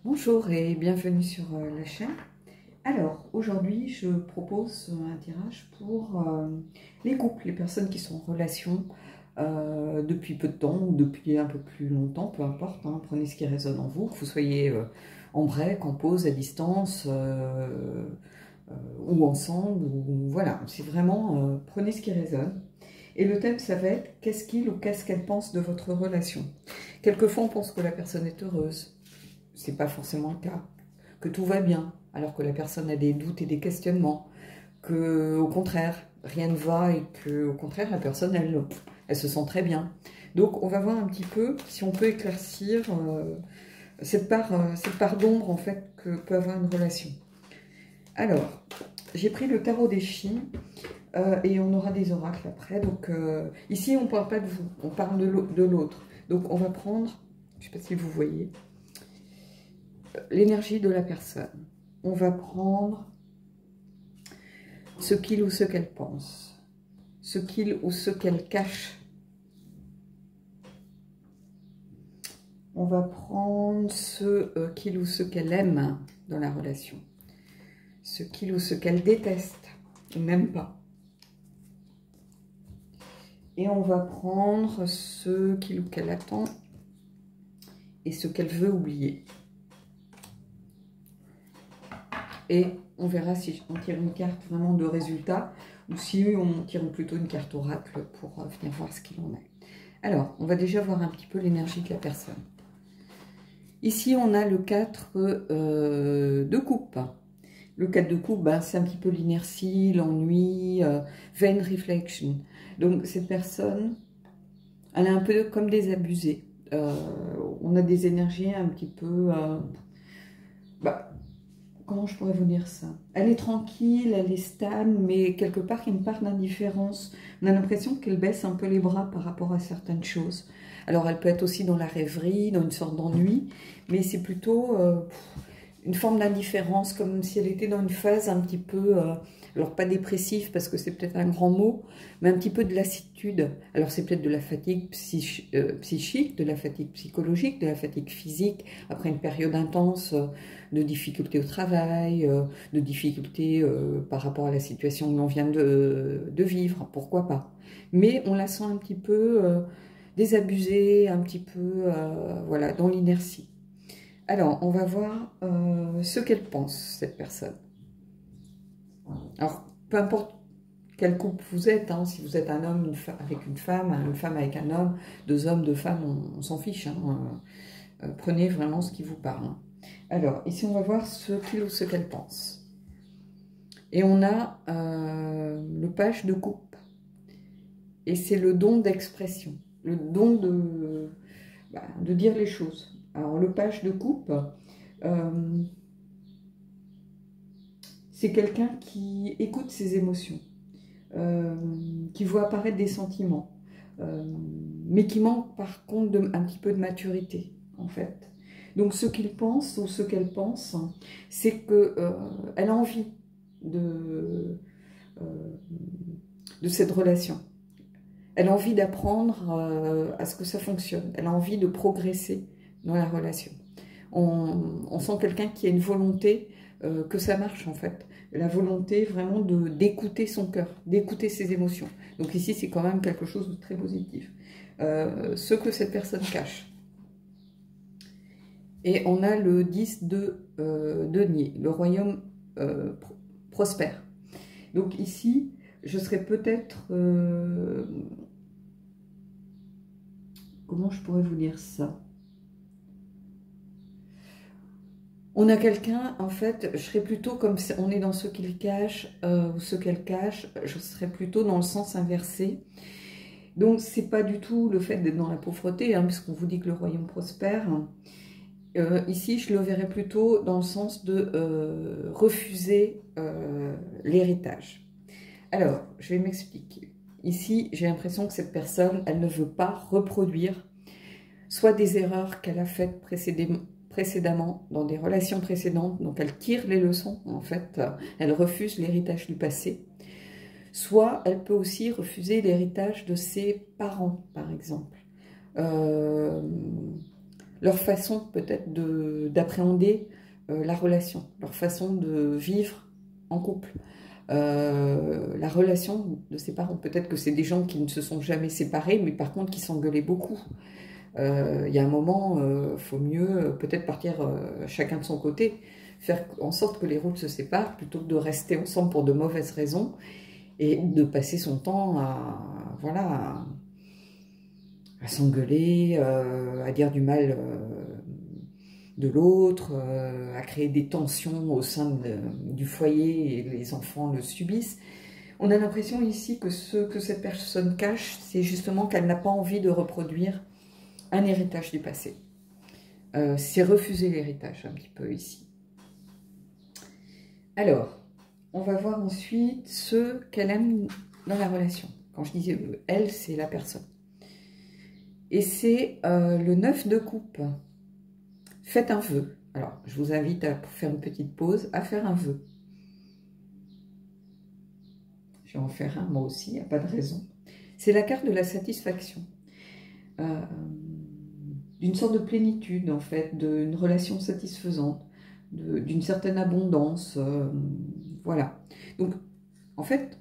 Bonjour et bienvenue sur la chaîne. Alors, aujourd'hui, je propose un tirage pour les couples, les personnes qui sont en relation depuis peu de temps ou depuis un peu plus longtemps, peu importe, hein, prenez ce qui résonne en vous, que vous soyez en break, en pause, à distance ou ensemble, ou, voilà, c'est vraiment prenez ce qui résonne. Et le thème, ça va être qu'est-ce qu'il ou qu'est-ce qu'elle pense de votre relation. Quelquefois, on pense que la personne est heureuse. C'est pas forcément le cas, que tout va bien, alors que la personne a des doutes et des questionnements, que au contraire, rien ne va et que au contraire, la personne, elle se sent très bien. Donc, on va voir un petit peu si on peut éclaircir cette part d'ombre, en fait, que peut avoir une relation. Alors, j'ai pris le tarot des filles et on aura des oracles après. Donc, ici, on ne parle pas de vous, on parle de l'autre. Donc, on va prendre, je ne sais pas si vous voyez, l'énergie de la personne. On va prendre ce qu'il ou ce qu'elle pense, ce qu'il ou ce qu'elle cache. On va prendre ce qu'il ou ce qu'elle aime dans la relation, ce qu'il ou ce qu'elle déteste, ou n'aime pas. Et on va prendre ce qu'il ou qu'elle attend et ce qu'elle veut oublier. Et on verra si on tire une carte vraiment de résultat ou si on tire plutôt une carte oracle pour venir voir ce qu'il en est. Alors, on va déjà voir un petit peu l'énergie de la personne. Ici, on a le 4 de coupe. Le 4 de coupe, ben, c'est un petit peu l'inertie, l'ennui, vain reflection. Donc, cette personne, elle est un peu comme désabusée. On a des énergies un petit peu... comment je pourrais vous dire ça? Elle est tranquille, elle est stable, mais quelque part, il y a une part d'indifférence. On a l'impression qu'elle baisse un peu les bras par rapport à certaines choses. Alors, elle peut être aussi dans la rêverie, dans une sorte d'ennui, mais c'est plutôt une forme d'indifférence, comme si elle était dans une phase un petit peu, alors pas dépressive, parce que c'est peut-être un grand mot, mais un petit peu de lassitude. Alors, c'est peut-être de la fatigue psychique, de la fatigue psychologique, de la fatigue physique, après une période intense de difficultés au travail, de difficultés par rapport à la situation que l'on vient de vivre, pourquoi pas. Mais on la sent un petit peu désabusée, un petit peu voilà, dans l'inertie. Alors, on va voir ce qu'elle pense, cette personne. Alors, peu importe quel couple vous êtes, hein, si vous êtes un homme avec une femme avec un homme, deux hommes, deux femmes, on s'en fiche. Hein, prenez vraiment ce qui vous parle. Hein. Alors, ici, on va voir ce qu'il ou ce qu'elle pense. Et on a le page de coupe. Et c'est le don d'expression, le don de dire les choses. Alors, le page de coupe, c'est quelqu'un qui écoute ses émotions, qui voit apparaître des sentiments, mais qui manque par contre un petit peu de maturité, en fait. Donc, ce qu'il pense ou ce qu'elle pense, c'est qu'elle a envie de cette relation. Elle a envie d'apprendre à ce que ça fonctionne. Elle a envie de progresser dans la relation. On sent quelqu'un qui a une volonté que ça marche, en fait. La volonté vraiment d'écouter son cœur, d'écouter ses émotions. Donc ici, c'est quand même quelque chose de très positif. Ce que cette personne cache. Et on a le 10 de denier, le royaume prospère. Donc ici, je serais peut-être... comment je pourrais vous dire ça? On a quelqu'un, en fait, je serais plutôt comme si on est dans ce qu'il cache ou ce qu'elle cache, je serais plutôt dans le sens inversé. Donc, c'est pas du tout le fait d'être dans la pauvreté, hein, puisqu'on vous dit que le royaume prospère. Ici, je le verrais plutôt dans le sens de refuser l'héritage. Alors, je vais m'expliquer. Ici, j'ai l'impression que cette personne, elle ne veut pas reproduire soit des erreurs qu'elle a faites précédemment dans des relations précédentes, donc elle tire les leçons, en fait, elle refuse l'héritage du passé, soit elle peut aussi refuser l'héritage de ses parents, par exemple. leur façon peut-être d'appréhender la relation, leur façon de vivre en couple. La relation de ses parents, peut-être que c'est des gens qui ne se sont jamais séparés, mais par contre qui s'engueulaient beaucoup. Il y a un moment, faut mieux peut-être partir chacun de son côté, faire en sorte que les routes se séparent, plutôt que de rester ensemble pour de mauvaises raisons, et de passer son temps à, voilà, à s'engueuler, à dire du mal de l'autre, à créer des tensions au sein du foyer, et les enfants le subissent. On a l'impression ici que ce que cette personne cache, c'est justement qu'elle n'a pas envie de reproduire un héritage du passé. C'est refuser l'héritage un petit peu ici. Alors, on va voir ensuite ce qu'elle aime dans la relation. Quand je disais elle, c'est la personne. Et c'est le 9 de coupe. Faites un vœu. Alors, je vous invite à faire une petite pause, à faire un vœu. Je vais en faire un moi aussi, il n'y a pas de raison. C'est la carte de la satisfaction. D'une sorte de plénitude, en fait, d'une relation satisfaisante, d'une certaine abondance. Voilà. Donc, en fait,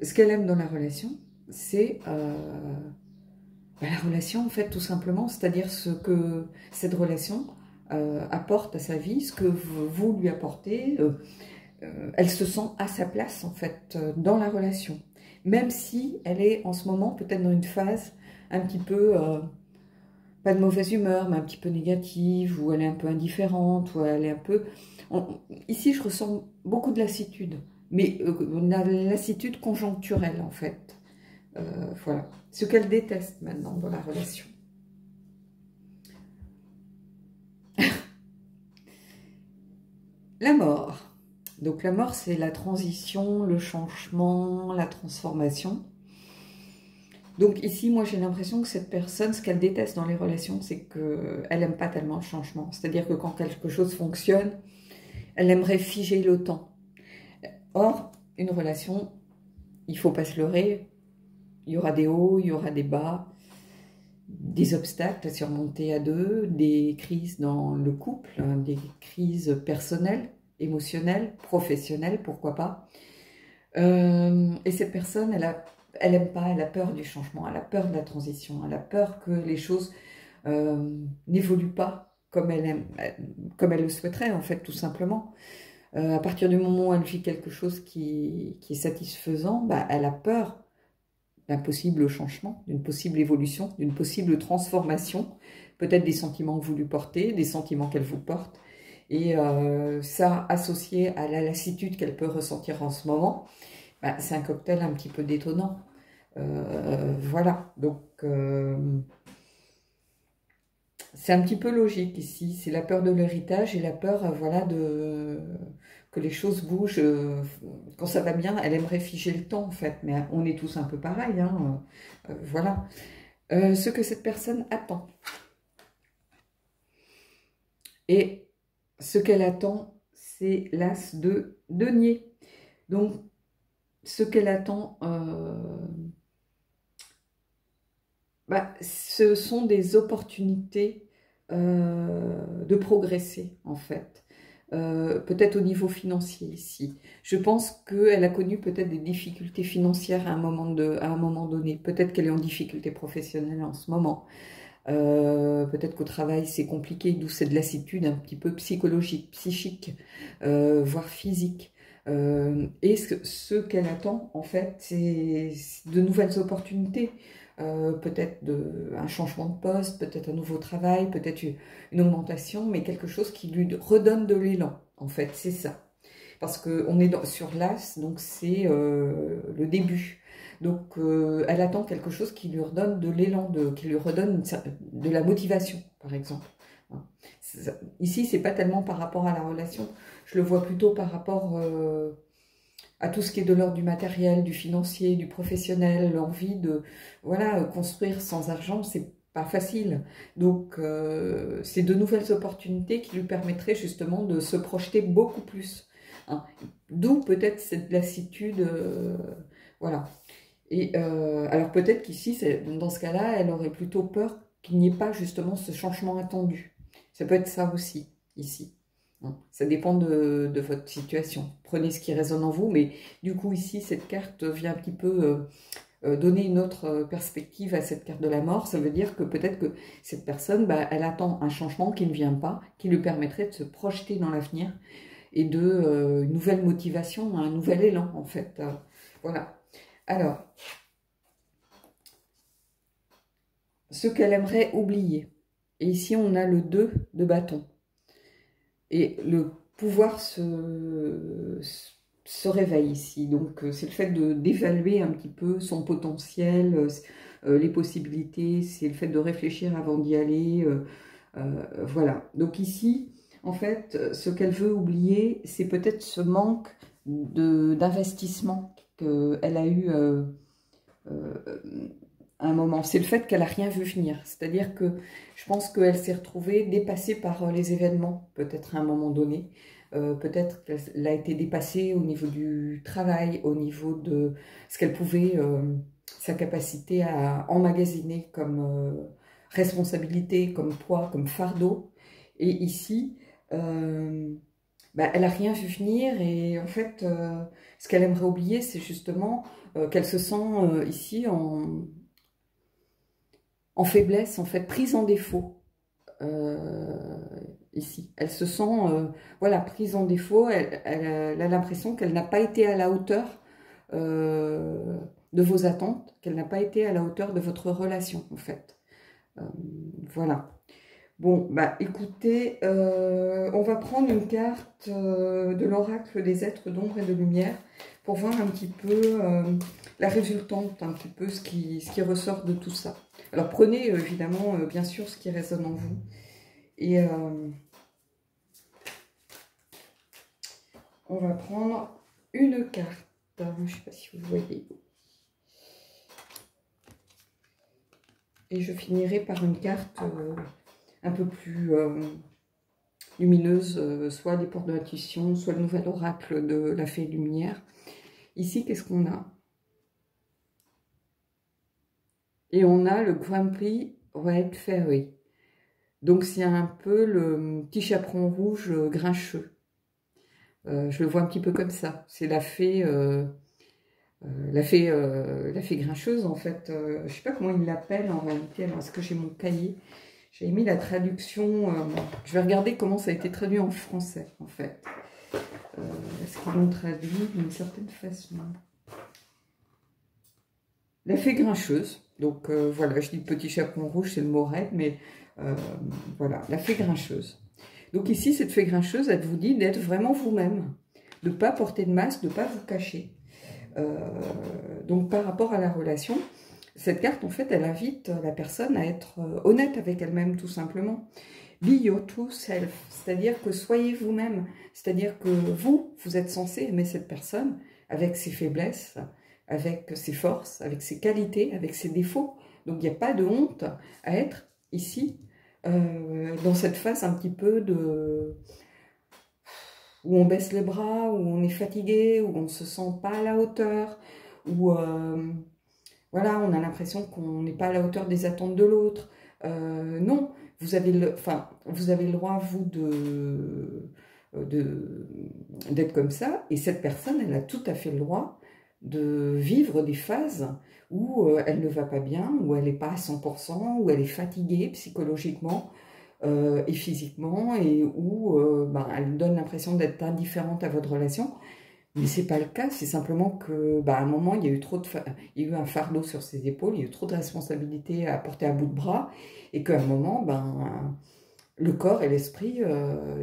ce qu'elle aime dans la relation, c'est la relation, en fait, tout simplement, c'est-à-dire ce que cette relation apporte à sa vie, ce que vous lui apportez. Elle se sent à sa place, en fait, dans la relation. Même si elle est, en ce moment, peut-être dans une phase un petit peu... pas de mauvaise humeur, mais un petit peu négative, ou elle est un peu indifférente, ou elle est un peu... Ici, je ressens beaucoup de lassitude, mais une lassitude conjoncturelle, en fait. Voilà. Ce qu'elle déteste maintenant dans la relation. La mort. Donc la mort, c'est la transition, le changement, la transformation. Donc ici, moi, j'ai l'impression que cette personne, ce qu'elle déteste dans les relations, c'est qu'elle n'aime pas tellement le changement. C'est-à-dire que quand quelque chose fonctionne, elle aimerait figer le temps. Or, une relation, il ne faut pas se leurrer. Il y aura des hauts, il y aura des bas, des obstacles à surmonter à deux, des crises dans le couple, des crises personnelles, émotionnelles, professionnelles, pourquoi pas. Et cette personne, elle n'aime pas, elle a peur du changement, elle a peur de la transition, elle a peur que les choses n'évoluent pas comme comme elle le souhaiterait, en fait, tout simplement. À partir du moment où elle vit quelque chose qui est satisfaisant, bah, elle a peur d'un possible changement, d'une possible évolution, d'une possible transformation, peut-être des sentiments que vous lui portez, des sentiments qu'elle vous porte, et ça, associé à la lassitude qu'elle peut ressentir en ce moment, bah, c'est un cocktail un petit peu détonnant. Voilà, donc c'est un petit peu logique ici, c'est la peur de l'héritage et la peur voilà, que les choses bougent. Quand ça va bien, elle aimerait figer le temps en fait, mais on est tous un peu pareil. Hein, voilà. Ce que cette personne attend. Et ce qu'elle attend, c'est l'as de denier. Donc, ce qu'elle attend, bah, ce sont des opportunités de progresser, en fait. Peut-être au niveau financier ici. Je pense qu'elle a connu peut-être des difficultés financières à un moment donné. Peut-être qu'elle est en difficulté professionnelle en ce moment. Peut-être qu'au travail c'est compliqué, d'où cette lassitude un petit peu psychologique, psychique, voire physique. Et ce qu'elle attend, en fait, c'est de nouvelles opportunités. Peut-être un changement de poste, peut-être un nouveau travail, peut-être une augmentation, mais quelque chose qui lui redonne de l'élan, en fait, c'est ça. Parce qu'on est sur l'as, donc c'est le début. Donc elle attend quelque chose qui lui redonne de l'élan, qui lui redonne de la motivation, par exemple. Ici, c'est pas tellement par rapport à la relation, je le vois plutôt par rapport à tout ce qui est de l'ordre du matériel, du financier, du professionnel, l'envie de voilà, construire sans argent, c'est pas facile. Donc, c'est de nouvelles opportunités qui lui permettraient justement de se projeter beaucoup plus. Hein. D'où peut-être cette lassitude, voilà. Et alors peut-être qu'ici, dans ce cas-là, elle aurait plutôt peur qu'il n'y ait pas justement ce changement attendu. Ça peut être ça aussi, ici. Ça dépend de votre situation. Prenez ce qui résonne en vous, mais du coup ici, cette carte vient un petit peu donner une autre perspective à cette carte de la mort. Ça veut dire que peut-être que cette personne, bah, elle attend un changement qui ne vient pas, qui lui permettrait de se projeter dans l'avenir et de une nouvelle motivation, un nouvel élan en fait. Voilà. Alors, ce qu'elle aimerait oublier. Et ici, on a le 2 de bâton. Et le pouvoir se réveille ici. Donc, c'est le fait d'évaluer un petit peu son potentiel, les possibilités, c'est le fait de réfléchir avant d'y aller. Voilà. Donc ici, en fait, ce qu'elle veut oublier, c'est peut-être ce manque d'investissement qu'elle a eu à un moment. C'est le fait qu'elle n'a rien vu venir. C'est-à-dire que je pense qu'elle s'est retrouvée dépassée par les événements, peut-être à un moment donné. Peut-être qu'elle a été dépassée au niveau du travail, au niveau de ce qu'elle pouvait, sa capacité à emmagasiner comme responsabilité, comme poids, comme fardeau. Et ici, bah, elle n'a rien vu venir et en fait, ce qu'elle aimerait oublier, c'est justement qu'elle se sent ici en faiblesse, en fait, prise en défaut. Ici, elle se sent voilà, prise en défaut, elle a l'impression qu'elle n'a pas été à la hauteur de vos attentes, qu'elle n'a pas été à la hauteur de votre relation, en fait. Voilà. Bon, bah écoutez, on va prendre une carte de l'oracle des êtres d'ombre et de lumière pour voir un petit peu la résultante, un petit peu ce qui ressort de tout ça. Alors prenez évidemment, bien sûr, ce qui résonne en vous. Et on va prendre une carte. Je ne sais pas si vous voyez. Et je finirai par une carte un peu plus lumineuse, soit les portes de l'intuition, soit le nouvel oracle de la fée lumière. Ici, qu'est-ce qu'on a? Et on a le Grumpy Red Fairy. Donc c'est un peu le petit chaperon rouge grincheux. Je le vois un petit peu comme ça. C'est la fée grincheuse en fait. Je ne sais pas comment il l'appelle en réalité. Alors est-ce que j'ai mon cahier? J'ai mis la traduction. Je vais regarder comment ça a été traduit en français en fait. Est-ce qu'ils l'ont traduit d'une certaine façon? La fée grincheuse. Donc voilà, je dis petit chaperon rouge, c'est le mot raide, mais voilà, la fée grincheuse. Donc ici, cette fée grincheuse, elle vous dit d'être vraiment vous-même, de ne pas porter de masque, de ne pas vous cacher. Donc par rapport à la relation, cette carte, en fait, elle invite la personne à être honnête avec elle-même, tout simplement. Be your true self, c'est-à-dire que soyez vous-même, c'est-à-dire que vous êtes censé aimer cette personne avec ses faiblesses, avec ses forces, avec ses qualités, avec ses défauts. Donc il n'y a pas de honte à être ici, dans cette phase un petit peu de... où on baisse les bras, où on est fatigué, où on ne se sent pas à la hauteur, où voilà, on a l'impression qu'on n'est pas à la hauteur des attentes de l'autre. Non, vous avez le droit, vous, d'être comme ça, et cette personne, elle a tout à fait le droit de vivre des phases où elle ne va pas bien, où elle n'est pas à 100%, où elle est fatiguée psychologiquement et physiquement, et où elle donne l'impression d'être indifférente à votre relation. Mais c'est pas le cas, c'est simplement que à un moment, il y a eu il y a eu un fardeau sur ses épaules, il y a eu trop de responsabilités à porter à bout de bras, et qu'à un moment, le corps et l'esprit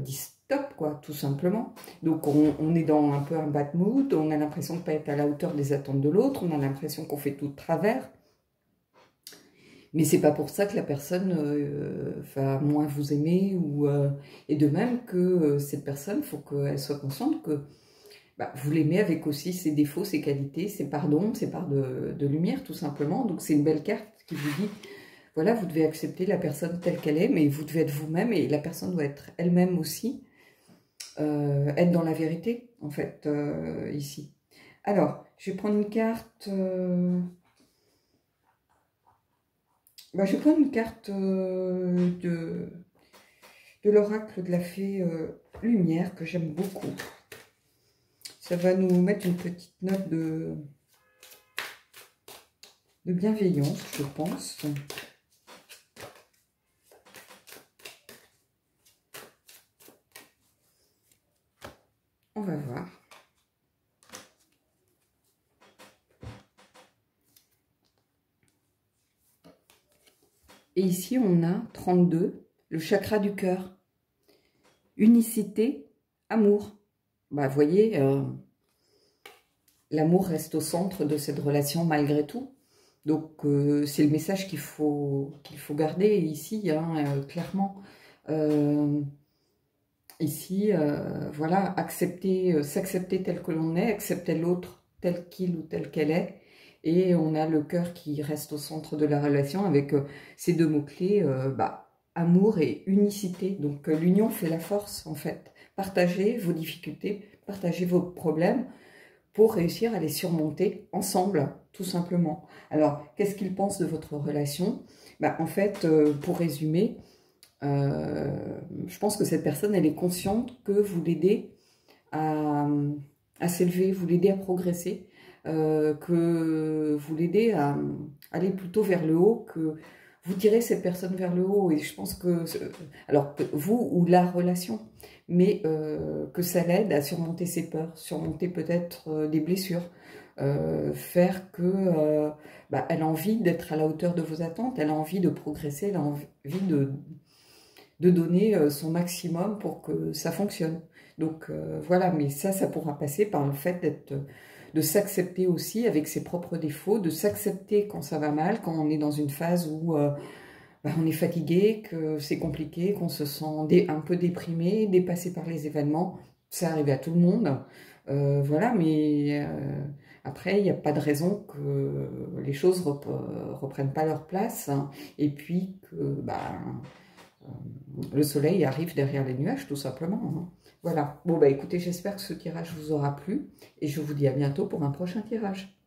disent stop, quoi, tout simplement. Donc on est dans un peu un bad mood, on a l'impression de ne pas être à la hauteur des attentes de l'autre, on a l'impression qu'on fait tout de travers. Mais c'est pas pour ça que la personne va moins vous aimer, et de même que cette personne, il faut qu'elle soit consciente que vous l'aimez avec aussi ses défauts, ses qualités, ses parts d'ombre, ses parts de lumière, tout simplement. Donc c'est une belle carte qui vous dit, voilà, vous devez accepter la personne telle qu'elle est, mais vous devez être vous-même, et la personne doit être elle-même aussi, être dans la vérité, en fait, ici. Alors, je vais prendre une carte Bah, je vais prendre une carte de l'oracle de la fée Lumière que j'aime beaucoup. Ça va nous mettre une petite note de bienveillance, je pense. On va voir. Et ici, on a 32, le chakra du cœur. Unicité, amour. Bah, vous voyez, l'amour reste au centre de cette relation malgré tout. Donc, c'est le message qu'il faut garder ici, hein, clairement. Ici, voilà, accepter, s'accepter tel que l'on est, accepter l'autre tel qu'il ou tel qu'elle est. Et on a le cœur qui reste au centre de la relation avec ces deux mots-clés, amour et unicité. Donc, l'union fait la force, en fait. Partagez vos difficultés, partagez vos problèmes pour réussir à les surmonter ensemble, tout simplement. Alors, qu'est-ce qu'ils pensent de votre relation? En fait, pour résumer, je pense que cette personne, elle est consciente que vous l'aidez à s'élever, vous l'aidez à progresser, que vous l'aidez à aller plutôt vers le haut, que vous tirez cette personne vers le haut. Et je pense que, alors vous ou la relation, mais que ça l'aide à surmonter ses peurs, surmonter peut-être des blessures, faire que elle a envie d'être à la hauteur de vos attentes, elle a envie de progresser, elle a envie de donner son maximum pour que ça fonctionne. Donc voilà, mais ça pourra passer par le fait de s'accepter aussi avec ses propres défauts, de s'accepter quand ça va mal, quand on est dans une phase où on est fatigué, que c'est compliqué, qu'on se sent un peu déprimé, dépassé par les événements. Ça arrive à tout le monde. Voilà, mais après, il n'y a pas de raison que les choses reprennent pas leur place, hein, et puis que le soleil arrive derrière les nuages, tout simplement, hein. Voilà. Bon, écoutez, j'espère que ce tirage vous aura plu et je vous dis à bientôt pour un prochain tirage.